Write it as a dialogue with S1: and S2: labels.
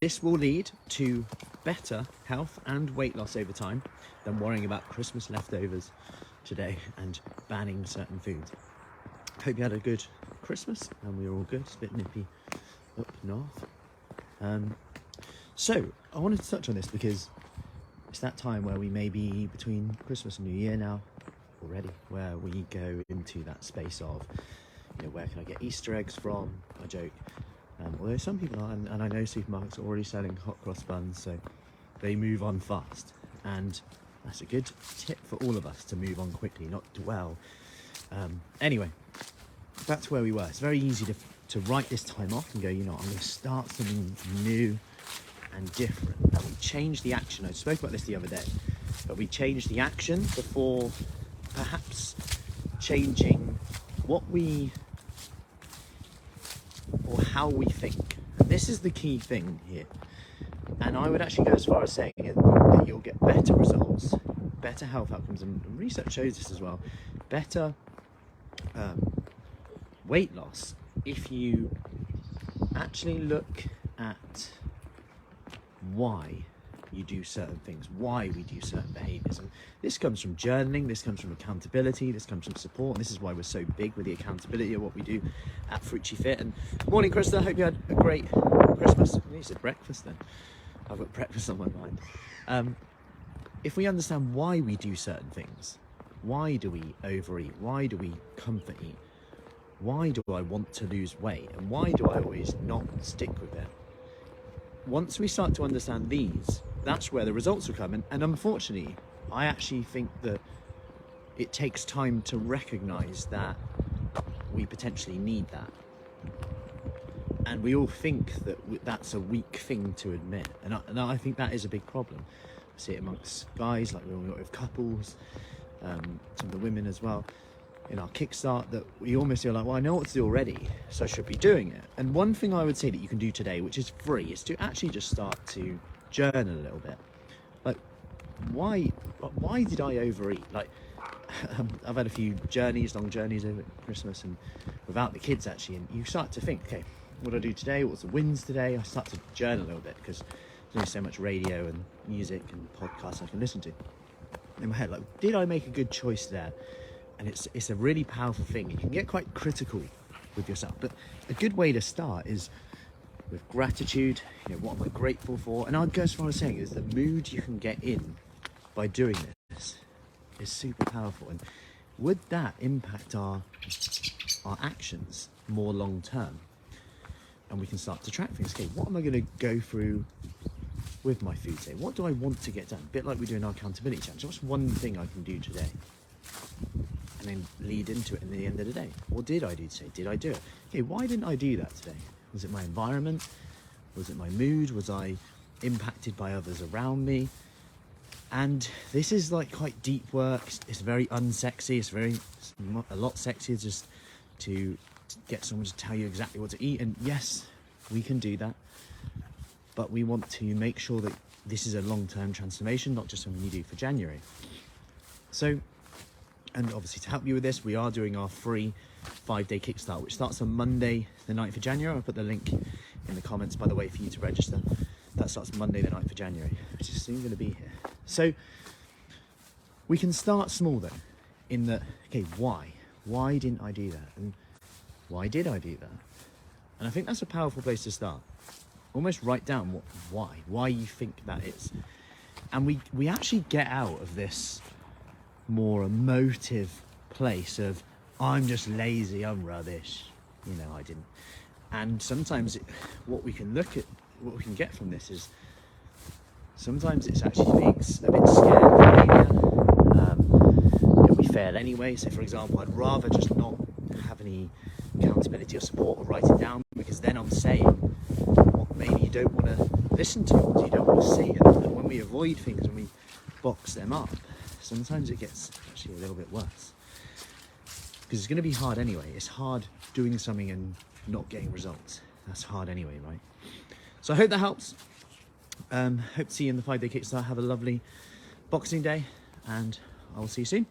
S1: this will lead to better health and weight loss over time than worrying about Christmas leftovers today and banning certain foods. Hope you had a good Christmas and we were all good. It's a bit nippy up north. So I wanted to touch on this because it's that time where we may be between Christmas and New Year now already, where we go into that space of, where can I get Easter eggs from? I joke. Although some people are, and I know supermarkets are already selling hot cross buns, so they move on fast. And that's a good tip for all of us, to move on quickly, not dwell. Anyway, that's where we were. It's very easy to write this time off and go, I'm going to start something new and different. And we change the action. I spoke about this the other day, but we change the action before perhaps changing what we or how we think. And this is the key thing here. And I would actually go as far as saying that you'll get better results, better health outcomes, and research shows this as well, better weight loss if you actually look at why you do certain things, why we do certain behaviours. And this comes from journaling, this comes from accountability, this comes from support, and this is why we're so big with the accountability of what we do at Fruci Fit. And morning, Krista, hope you had a great Christmas. You said breakfast then. I've got breakfast on my mind. If we understand why we do certain things, why do we overeat, why do we comfort eat, why do I want to lose weight, and why do I always not stick with it? Once we start to understand these, that's where the results will come. And unfortunately, I actually think that it takes time to recognize that we potentially need that. And we all think that that's a weak thing to admit. And I think that is a big problem. I see it amongst guys, like when we work with couples, some of the women as well. In our kickstart, that we almost feel like, well, I know what to do already, so I should be doing it. And one thing I would say that you can do today, which is free, is to actually just start to journal a little bit. Like, why did I overeat? Like, I've had a few long journeys over Christmas and without the kids actually, and you start to think, okay, what do I do today? What's the wins today? I start to journal a little bit because there's only so much radio and music and podcasts I can listen to. In my head, like, did I make a good choice there? And it's a really powerful thing. You can get quite critical with yourself, but a good way to start is with gratitude. What am I grateful for? And I'd go as far as saying is the mood you can get in by doing this is super powerful. And would that impact our actions more long term? And we can start to track things. Okay, what am I going to go through with my food today? What do I want to get done? A bit like we do in our accountability challenge. What's one thing I can do today? And then lead into it in the end of the day. What did I do today? Did I do it? Okay, why didn't I do that today? Was it my environment? Was it my mood? Was I impacted by others around me? And this is like quite deep work. It's very unsexy. It's a lot sexier just to get someone to tell you exactly what to eat. And yes, we can do that. But we want to make sure that this is a long-term transformation, not just something you do for January. So, and obviously to help you with this, we are doing our free 5-day kickstart, which starts on Monday, the 9th of January. I'll put the link in the comments, by the way, for you to register. That starts Monday, the 9th of January, which is soon going to be here. So we can start small though, in that, okay, why? Why didn't I do that? And why did I do that? And I think that's a powerful place to start. Almost write down why you think that is. And we actually get out of this more emotive place of, I'm just lazy, I'm rubbish, I didn't. And sometimes what we can get from this is, sometimes it's actually being a bit scared of failure. We fail anyway. So for example, I'd rather just not have any accountability or support or write it down, because then I'm saying what maybe you don't want to listen to, what you don't want to see. And when we avoid things, when we box them up, sometimes it gets actually a little bit worse, because it's going to be hard anyway. It's hard doing something and not getting results. That's hard anyway, right? So I hope that helps. Hope to see you in the 5-day kickstart. Have a lovely Boxing Day, and I'll see you soon.